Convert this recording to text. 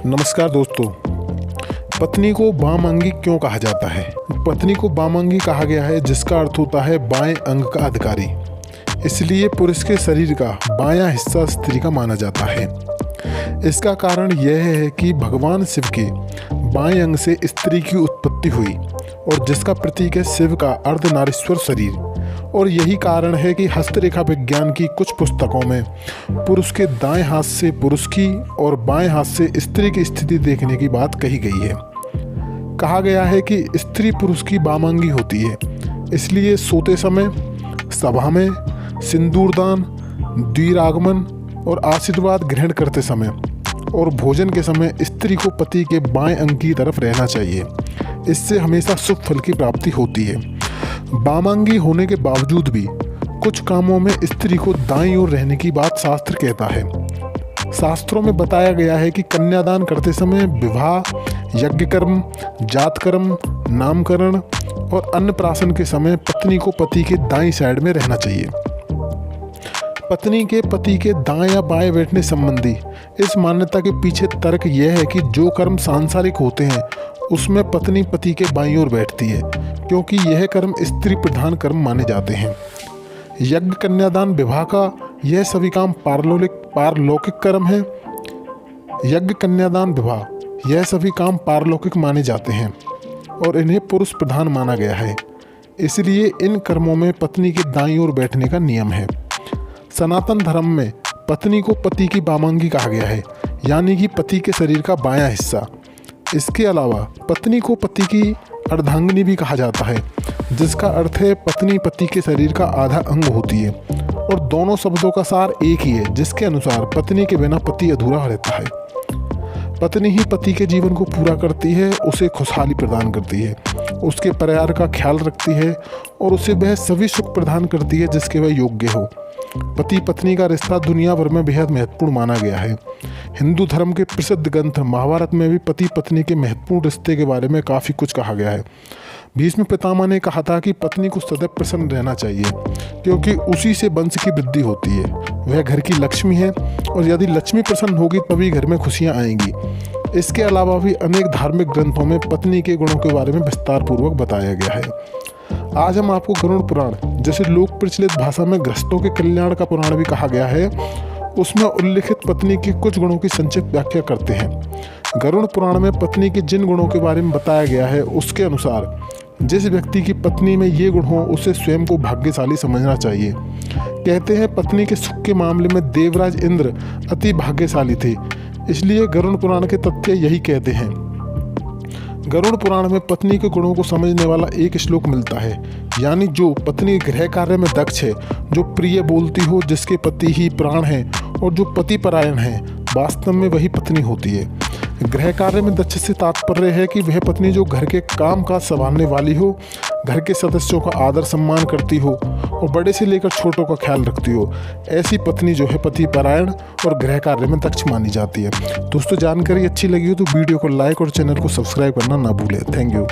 नमस्कार दोस्तों। पत्नी को वामांगी क्यों कहा जाता है? पत्नी को वामांगी कहा गया है जिसका अर्थ होता है बाएं अंग का अधिकारी। इसलिए पुरुष के शरीर का बायां हिस्सा स्त्री का माना जाता है। इसका कारण यह है कि भगवान शिव के बाएं अंग से स्त्री की उत्पत्ति हुई और जिसका प्रतीक है शिव का अर्धनारीश्वर शरीर। और यही कारण है कि हस्तरेखा विज्ञान की कुछ पुस्तकों में पुरुष के दाएं हाथ से पुरुष की और बाएं हाथ से स्त्री की स्थिति देखने की बात कही गई है। कहा गया है कि स्त्री पुरुष की वामांगी होती है, इसलिए सोते समय, सभा में, सिंदूरदान, द्विरागमन और आशीर्वाद ग्रहण करते समय और भोजन के समय स्त्री को पति के बाएं अंग की तरफ रहना चाहिए। इससे हमेशा शुभ फल की प्राप्ति होती है। वामांगी होने के बावजूद भी कुछ कामों में स्त्री को दाईं ओर रहने की बात शास्त्र कहता है। शास्त्रों में बताया गया है कि कन्यादान करते समय विवाह, यज्ञ कर्म, जात कर्म, नामकरण और अन्नप्राशन के समय पत्नी को पति के दाईं साइड में रहना चाहिए। पत्नी के पति के दाएं या बाएं बैठने संबंधी इस मान्यता के पीछे तर्क यह है कि जो कर्म सांसारिक होते हैं उसमें पत्नी पति के बाईं ओर बैठती है, क्योंकि यह कर्म स्त्री प्रधान कर्म माने जाते हैं। यज्ञ, कन्यादान, विवाह का यह सभी काम पारलौकिक कर्म है। यज्ञ, कन्यादान, विवाह यह सभी काम पारलौकिक माने जाते हैं और इन्हें पुरुष प्रधान माना गया है। इसलिए इन कर्मों में पत्नी के दाईं ओर बैठने का नियम है। सनातन धर्म में पत्नी को पति की वामांगी कहा गया है, यानी कि पति के शरीर का बायां हिस्सा। इसके अलावा पत्नी को पति की अर्धांगिनी भी कहा जाता है, जिसका अर्थ है पत्नी पति के शरीर का आधा अंग होती है। और दोनों शब्दों का सार एक ही है, जिसके अनुसार पत्नी के बिना पति अधूरा रहता है। पत्नी ही पति के जीवन को पूरा करती है, उसे खुशहाली प्रदान करती है, उसके परिवार का ख्याल रखती है और उसे वह सभी सुख प्रदान करती है जिसके वह योग्य हो। पति पत्नी का रिश्ता दुनिया भर में बेहद महत्वपूर्ण माना गया है। हिंदू धर्म के प्रसिद्ध ग्रंथ महाभारत में भी पति पत्नी के महत्वपूर्ण रिश्ते के बारे में काफ़ी कुछ कहा गया है। भीष्म पितामह ने कहा था कि पत्नी को सदैव प्रसन्न रहना चाहिए, क्योंकि उसी से वंश की वृद्धि होती है। वह घर की लक्ष्मी है और यदि लक्ष्मी प्रसन्न होगी तभी घर में खुशियाँ आएंगी। इसके अलावा भी अनेक धार्मिक ग्रंथों में पत्नी के गुणों के बारे में विस्तार पूर्वक बताया गया है। आज हम आपको गरुड़ पुराण, जैसे लोक प्रचलित भाषा में गृहस्थों के कल्याण का पुराण भी कहा गया है, उसमें उल्लिखित पत्नी के कुछ गुणों की संक्षिप्त व्याख्या करते हैं। गरुड़ पुराण में पत्नी के जिन गुणों के बारे में बताया गया है उसके अनुसार जिस व्यक्ति की पत्नी में ये गुण हो उसे स्वयं को भाग्यशाली समझना चाहिए। कहते हैं पत्नी के सुख के मामले में देवराज इंद्र अति भाग्यशाली थे, इसलिए गरुड़ पुराण के तथ्य यही कहते हैं। गरुड़ पुराण में पत्नी के गुणों को समझने वाला एक श्लोक मिलता है, यानी जो पत्नी गृह कार्य में दक्ष है, जो प्रिय बोलती हो, जिसके पति ही प्राण है और जो पति परायण है, वास्तव में वही पत्नी होती है। गृह कार्य में दक्ष से तात्पर्य है कि वह पत्नी जो घर के काम काज संभालने वाली हो, घर के सदस्यों का आदर सम्मान करती हो और बड़े से लेकर छोटों का ख्याल रखती हो। ऐसी पत्नी जो है पति परायण और गृह कार्य में दक्ष मानी जाती है। दोस्तों, जानकारी अच्छी लगी हो तो वीडियो को लाइक और चैनल को सब्सक्राइब करना ना भूलें। Thank you.